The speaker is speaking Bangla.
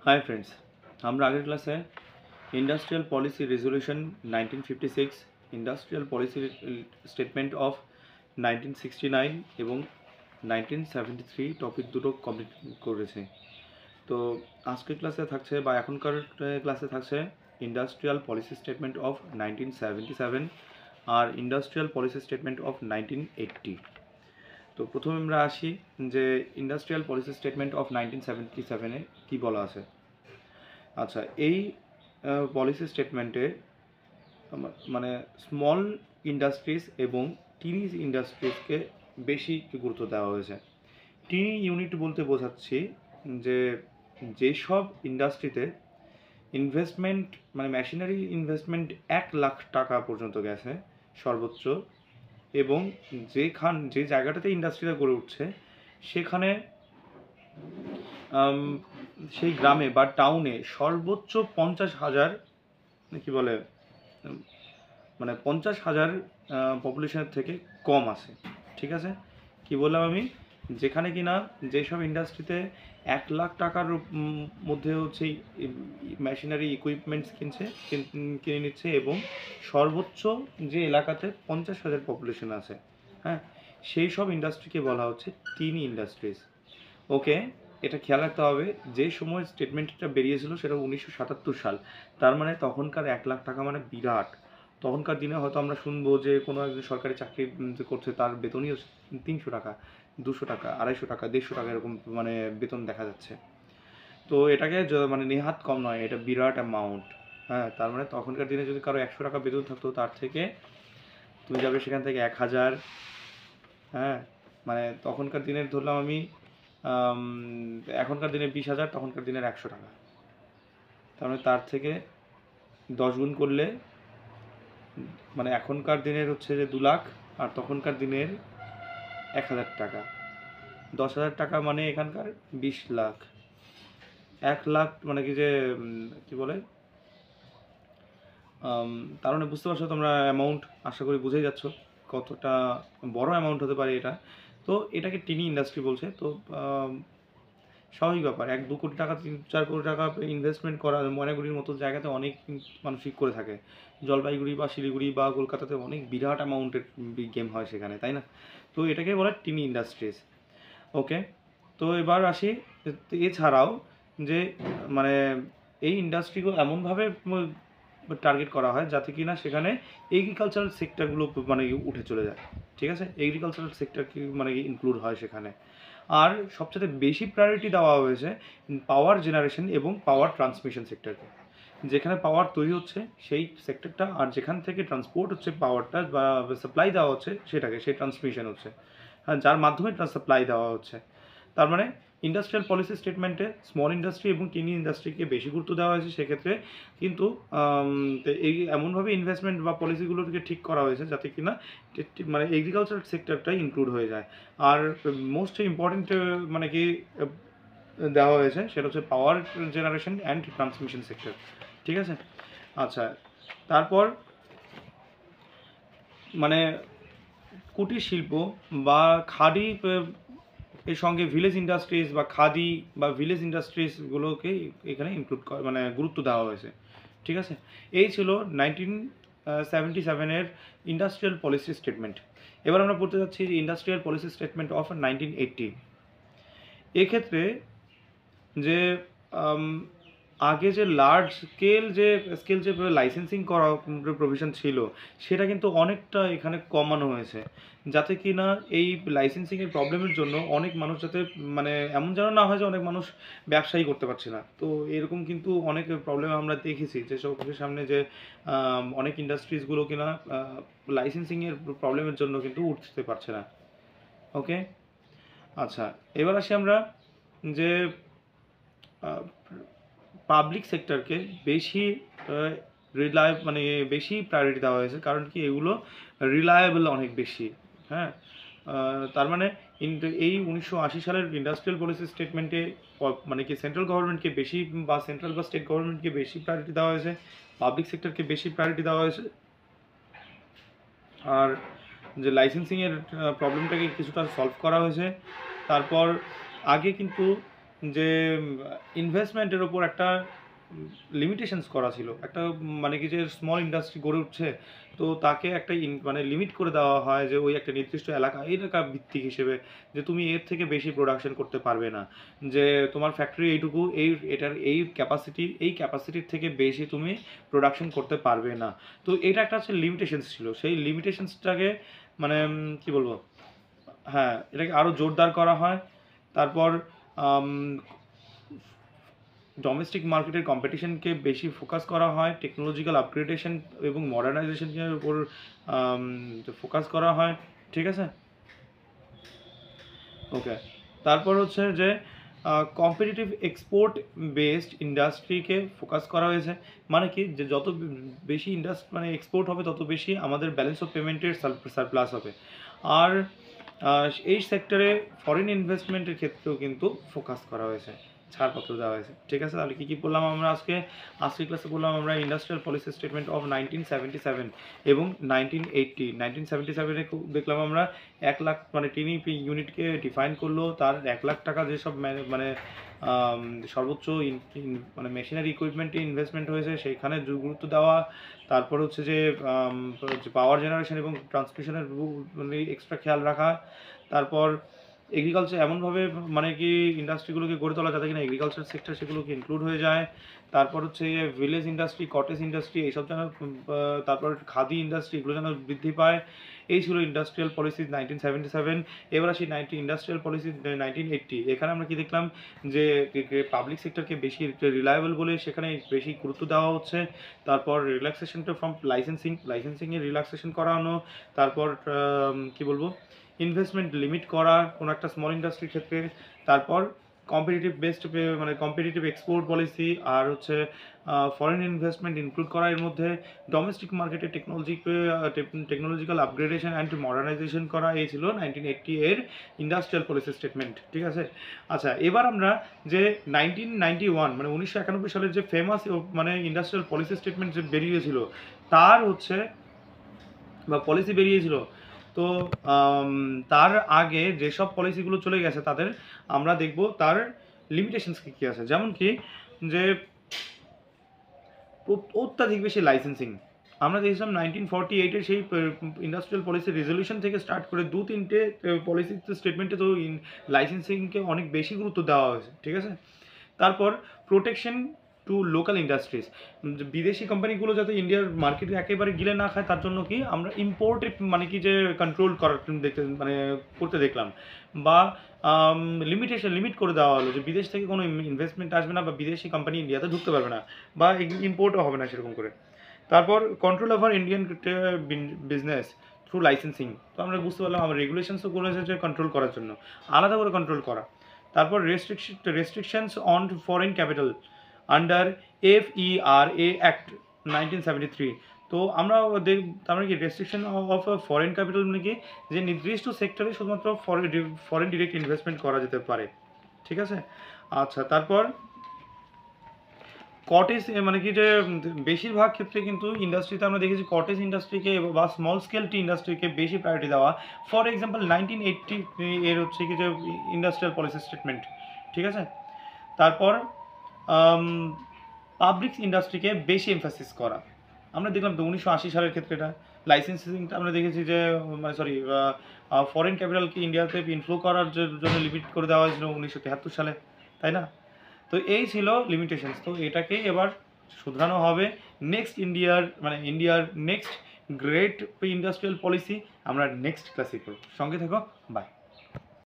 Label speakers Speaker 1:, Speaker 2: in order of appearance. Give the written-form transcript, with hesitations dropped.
Speaker 1: हाय फ्रेंड्स, আমরা আগের ক্লাসে industrial policy resolution 1956, industrial policy statement of 1969 এবং 1973 টপিক দুটো কমপ্লিট করেছি। তো আজকের ক্লাসে থাকছে বা এখনকার ক্লাসে থাকছে ইন্ডাস্ট্রিয়াল পলিসি স্টেটমেন্ট অফ 1977 আর ইন্ডাস্ট্রিয়াল পলিসি স্টেটমেন্ট অফ 1980। তো প্রথমে আমরা আসি যে ইন্ডাস্ট্রিয়াল পলিসি স্টেটমেন্ট অফ 1977-এ কী বলা আছে। আচ্ছা, এই পলিসি স্টেটমেন্টে মানে স্মল ইন্ডাস্ট্রিজ এবং টিনি ইন্ডাস্ট্রিজকে বেশি গুরুত্ব দেওয়া হয়েছে। টিনি ইউনিট বলতে বোঝাচ্ছি যে যেসব ইন্ডাস্ট্রিতে ইনভেস্টমেন্ট মানে মেশিনারি ইনভেস্টমেন্ট 1,00,000 টাকা পর্যন্ত গেছে সর্বোচ্চ, এবং যে জায়গাটাতে ইন্ডাস্ট্রিটা গড়ে উঠছে সেখানে সেই গ্রামে বা টাউনে সর্বোচ্চ 50,000 কি বলে মানে 50,000 পপুলেশনের থেকে কম আছে। ঠিক আছে, কি বললাম আমি, যেখানে কিনা যেসব ইন্ডাস্ট্রিতে 1,00,000 টাকার মধ্যে হচ্ছে মেশিনারি ইকুইপমেন্টস কিনে নিচ্ছে এবং সর্বোচ্চ যে এলাকাতে 50,000 পপুলেশন আছে, হ্যাঁ, সেই সব ইন্ডাস্ট্রিকে বলা হচ্ছে টিনি ইন্ডাস্ট্রিজ। ওকে, এটা খেয়াল রাখতে হবে, যে সময় স্টেটমেন্টটা বেরিয়েছিল সেটা 1977 সাল। তার মানে তখনকার 1,00,000 টাকা মানে বিরাট। তখনকার দিনে হয়তো আমরা শুনবো যে কোনো একজন সরকারি চাকরি করছে, তার বেতনই 300 টাকা, 200 টাকা, 250 টাকা, 150 টাকা এরকম মানে বেতন দেখা যাচ্ছে। তো এটাকে মানে নেহাত কম নয়, এটা বিরাট অ্যামাউন্ট। হ্যাঁ, তার মানে তখনকার দিনে যদি কারো 100 টাকা বেতন থাকতো, তার থেকে তুমি যাবে সেখান থেকে 1,000। হ্যাঁ, মানে তখনকার দিনের ধরলাম আমি এখনকার দিনে 20,000, তখনকার দিনের 100 টাকা। তার মানে তার থেকে 10 গুণ করলে মানে এখনকার দিনের হচ্ছে যে 2 লাখ, আর তখনকার দিনের 1,000 টাকা। 10,000 টাকা মানে এখানকার 20 লাখ। 1 লাখ মানে কি যে কি বলে, তার মানে বুঝতে পারছো তোমরা অ্যামাউন্ট, আশা করি বুঝেই যাচ্ছ কতটা বড় অ্যামাউন্ট হতে পারে এটা। তো এটাকে টিনি ইন্ডাস্ট্রি বলছে। তো স্বাভাবিক ব্যাপার, 1-2 কোটি টাকা, 3-4 কোটি টাকা ইনভেস্টমেন্ট করা ময়নাগুড়ির মতো জায়গাতে অনেক মানুষই করে থাকে। জলপাইগুড়ি বা শিলিগুড়ি বা কলকাতাতে অনেক বিরাট অ্যামাউন্টের গেম হয় সেখানে, তাই না? তো এটাকে বলে টিনি ইন্ডাস্ট্রিজ। ওকে, তো এবার আসি, এছাড়াও যে মানে এই ইন্ডাস্ট্রিগুলো এমনভাবে টার্গেট করা হয় যাতে কি না সেখানে এগ্রিকালচারাল সেক্টরগুলো মানে উঠে চলে যায়। ঠিক আছে, এগ্রিকালচারাল সেক্টর কি মানে ইনক্লুড হয় সেখানে। আর সবচেয়ে বেশি প্রায়োরিটি দেওয়া হয়েছে পাওয়ার জেনারেশন এবং পাওয়ার ট্রান্সমিশন সেক্টরকে। যেখানে পাওয়ার তৈরি হচ্ছে সেই সেক্টরটা, আর যেখান থেকে ট্রান্সপোর্ট হচ্ছে পাওয়ারটা বা সাপ্লাই দেওয়া হচ্ছে সেটাকে, সেই ট্রান্সমিশন হচ্ছে, হ্যাঁ, যার মাধ্যমে সাপ্লাই দেওয়া হচ্ছে। তার মানে ইন্ডাস্ট্রিয়াল পলিসি স্টেটমেন্টে স্মল ইন্ডাস্ট্রি এবং টিনি ইন্ডাস্ট্রিকে বেশি গুরুত্ব দেওয়া হয়েছে সেক্ষেত্রে। কিন্তু এই এমনভাবে ইনভেস্টমেন্ট বা পলিসিগুলোকে ঠিক করা হয়েছে যাতে কিনা মানে এগ্রিকালচার সেক্টরটা ইনক্লুড হয়ে যায়। আর মোস্ট ইম্পর্টেন্ট মানে কি দেওয়া হয়েছে সেটা হচ্ছে পাওয়ার জেনারেশন অ্যান্ড ট্রান্সমিশন সেক্টর। ঠিক আছে, আচ্ছা, তারপর মানে কুটির শিল্প বা খাদি এর সঙ্গে ভিলেজ ইন্ডাস্ট্রিজ বা খাদি বা ভিলেজ ইন্ডাস্ট্রিজগুলোকে এখানে ইনক্লুড মানে গুরুত্ব দেওয়া হয়েছে। ঠিক আছে, এই ছিল 1977-এর ইন্ডাস্ট্রিয়াল পলিসি স্টেটমেন্ট। এবার আমরা পড়তে যাচ্ছি ইন্ডাস্ট্রিয়াল পলিসি স্টেটমেন্ট অফ 1980। এক্ষেত্রে যে আগে যে লার্জ স্কেল যে লাইসেন্সিং করা প্রভিশন ছিল সেটা কিন্তু অনেকটা এখানে কমানো হয়েছে, যাতে কি না এই লাইসেন্সিংয়ের প্রবলেমের জন্য অনেক মানুষ যাতে মানে এমন যেন না হয় যে অনেক মানুষ ব্যবসায়ী করতে পারছে না। তো এরকম কিন্তু অনেক প্রবলেম আমরা দেখেছি যে চোখের সামনে, যে অনেক ইন্ডাস্ট্রিজগুলো কিনা লাইসেন্সিংয়ের প্রবলেমের জন্য কিন্তু উঠতে পারছে না। ওকে, আচ্ছা, এবার আসি আমরা যে পাবলিক সেক্টরকে বেশি মানে বেশি প্রায়োরিটি দেওয়া হয়েছে, কারণ কি এগুলো রিলায়েবল অনেক বেশি। হ্যাঁ, তার মানে এই 1980 সালের ইন্ডাস্ট্রিয়াল পলিসি স্টেটমেন্টে মানে কি সেন্ট্রাল গভর্নমেন্টকে বেশি বা সেন্ট্রাল বা স্টেট গভর্নমেন্টকে বেশি প্রায়োরিটি দেওয়া হয়েছে, পাবলিক সেক্টরকে বেশি প্রায়োরিটি দেওয়া হয়েছে। আর যে লাইসেন্সিংয়ের প্রবলেমটাকে কিছুটা সলভ করা হয়েছে। তারপর আগে কিন্তু যে ইনভেস্টমেন্টের ওপর একটা লিমিটেশনস করা ছিল, একটা মানে কি যে স্মল ইন্ডাস্ট্রি গড়ে উঠছে, তো তাকে একটা মানে লিমিট করে দেওয়া হয় যে ওই একটা নির্দিষ্ট এলাকা ভিত্তিক হিসেবে যে তুমি এর থেকে বেশি প্রোডাকশন করতে পারবে না, যে তোমার ফ্যাক্টরি এইটুকু, এটার এই ক্যাপাসিটির থেকে বেশি তুমি প্রোডাকশন করতে পারবে না। তো এটা একটা হচ্ছে লিমিটেশনস ছিল, সেই লিমিটেশনসটাকে মানে কি বলবো, হ্যাঁ এটাকে আরও জোরদার করা হয়। তারপর ডোমেস্টিক মার্কেটের কম্পিটিশনকে বেশি ফোকাস করা হয়, টেকনোলজিক্যাল আপগ্রেডেশন এবং মডার্নাইজেশনের উপর ফোকাস করা হয়, ঠিক আছে। ওকে, তারপর হচ্ছে যে কম্পিটিটিভ এক্সপোর্ট বেসড ইন্ডাস্ট্রিকে ফোকাস করা হয়েছে, মানে কি যে যত বেশি মানে এক্সপোর্ট হবে তত বেশি আমাদের ব্যালেন্স অফ পেমেন্টের সারপ্লাস হবে। আর এই সেক্টরে ফরেন ইনভেস্টমেন্টের ক্ষেত্রেও কিন্তু ফোকাস করা হয়েছে, ছাড়পত্র দেওয়া হয়েছে, ঠিক আছে। তাহলে কী কী বললাম আমরা আজকে ক্লাসে বললাম আমরা ইন্ডাস্ট্রিয়াল পলিসি স্টেটমেন্ট অফ 1977 এবং 1980। 1977-এ দেখলাম আমরা 1 লাখ মানে টিনি ইউনিটকে ডিফাইন করলো, তার 1 লাখ টাকা যেসব মানে সর্বোচ্চ মানে মেশিনারি ইকুইপমেন্টে ইনভেস্টমেন্ট হয়েছে সেইখানে গুরুত্ব দেওয়া। তারপর হচ্ছে যে পাওয়ার জেনারেশন এবং ট্রান্সমিশনের মানে এক্সট্রা খেয়াল রাখা। তারপর এগ্রিকালচার এমনভাবে মানে কি ইন্ডাস্ট্রিগুলোকে গড়ে তোলা যাতে কিনা এগ্রিকালচার সেক্টর সেগুলোকে ইনক্লুড হয়ে যায়। তারপর হচ্ছে ভিলেজ ইন্ডাস্ট্রি, কটেজ ইন্ডাস্ট্রি এইসব যেন, তারপর খাদি ইন্ডাস্ট্রি এগুলো যেন বৃদ্ধি পায়। এই ছিল ইন্ডাস্ট্রিয়াল পলিসি 1977। এবার আসি ইন্ডাস্ট্রিয়াল পলিসি 1980। এখানে আমরা কি দেখলাম যে পাবলিক সেক্টরকে বেশি রিলায়েবল বলে সেখানে বেশি গুরুত্ব দেওয়া হচ্ছে। তারপর রিল্যাক্সেশনটা ফ্রম লাইসেন্সিংয়ে রিল্যাক্সেশন করানো। তারপর কি বলবো, ইনভেস্টমেন্ট লিমিট করা কোনো একটা স্মল ইন্ডাস্ট্রির ক্ষেত্রে। তারপর কম্পিটিটিভ মানে কম্পিটিটিভ এক্সপোর্ট পলিসি, আর হচ্ছে ফরেন ইনভেস্টমেন্ট ইনক্লুড করা এর মধ্যে। ডোমেস্টিক মার্কেটে টেকনোলজিক্যাল আপগ্রেডেশন অ্যান্ড মডার্নাইজেশন করা, এই ছিল 1980 এর ইন্ডাস্ট্রিয়াল পলিসি স্টেটমেন্ট, ঠিক আছে। আচ্ছা, এবার আমরা যে 1991 মানে 1991 সালের যে ফেমাস মানে ইন্ডাস্ট্রিয়াল পলিসি স্টেটমেন্ট যে বেরিয়েছিল তার হচ্ছে বা পলিসি বেরিয়েছিল, তো তার আগে যেসব পলিসিগুলো চলে গেছে তাদের আমরা দেখব তার লিমিটেশনস কী কী আছে। যেমন কি যে অত্যাধিক বেশি লাইসেন্সিং। আমরা দেখছিলাম 1948-এর সেই ইন্ডাস্ট্রিয়াল পলিসি রেজলিউশন থেকে স্টার্ট করে 2-3টে পলিসি স্টেটমেন্টে তো লাইসেন্সিংকে অনেক বেশি গুরুত্ব দেওয়া হয়েছে, ঠিক আছে। তারপর প্রোটেকশন টু লোকাল ইন্ডাস্ট্রিজ, বিদেশি কোম্পানিগুলো যাতে ইন্ডিয়ার মার্কেটে একেবারে গিলে না খায় তার জন্য কি আমরা ইম্পোর্টে মানে কি যে কন্ট্রোল করার মানে করতে দেখলাম, বা লিমিট করে দেওয়া হলো যে বিদেশ থেকে কোনো ইনভেস্টমেন্ট আসবে না বা বিদেশি কোম্পানি ইন্ডিয়াতে ঢুকতে পারবে না বা ইম্পোর্টও হবে না সেরকম করে। তারপর control over Indian business through licensing, তো আমরা বুঝতে পারলাম আমার রেগুলেশনসও করেছে যে কন্ট্রোল করার জন্য, আলাদা করে কন্ট্রোল করা। তারপর restrictions on foreign capital under FERA act 1973। তো আমরা কি রেস্ট্রিকশন অফ ফরেন ক্যাপিটাল মানে কি যে নির্দিষ্ট সেক্টরে শুধুমাত্র ফরেন ডিরেক্ট ইনভেস্টমেন্ট করা যেতে পারে, ঠিক আছে। আচ্ছা, তারপর কটেজ মানে কি যে বেশিরভাগ ক্ষেত্রে কিন্তু ইন্ডাস্ট্রিতে আমরা দেখেছি কটেজ ইন্ডাস্ট্রিকে বা স্মল স্কেল টি ইন্ডাস্ট্রিকে বেশি প্রায়োরিটি দেওয়া। ফর এক্সাম্পল 1980 এর হচ্ছে কি যে ইন্ডাস্ট্রিয়াল পলিসি স্টেটমেন্ট, ঠিক আছে। তারপর পাবলিক ইন্ডাস্ট্রিকে বেশি এমফাসিস করা, আমরা দেখলাম তো 1980 সালের ক্ষেত্রে এটা লাইসেন্সিংটা আমরা দেখেছি যে মানে ফরেন ক্যাপিটালকে ইন্ডিয়াতে ইনফ্লো করার জন্য লিমিট করে দেওয়া হয়েছিল 1973 সালে, তাই না। তো এই ছিল লিমিটেশনস, তো এটাকেই এবার শুধরানো হবে ইন্ডিয়ার নেক্সট গ্রেট ইন্ডাস্ট্রিয়াল পলিসি আমরা নেক্সট ক্লাসে করব। সঙ্গে থেকো, বাই।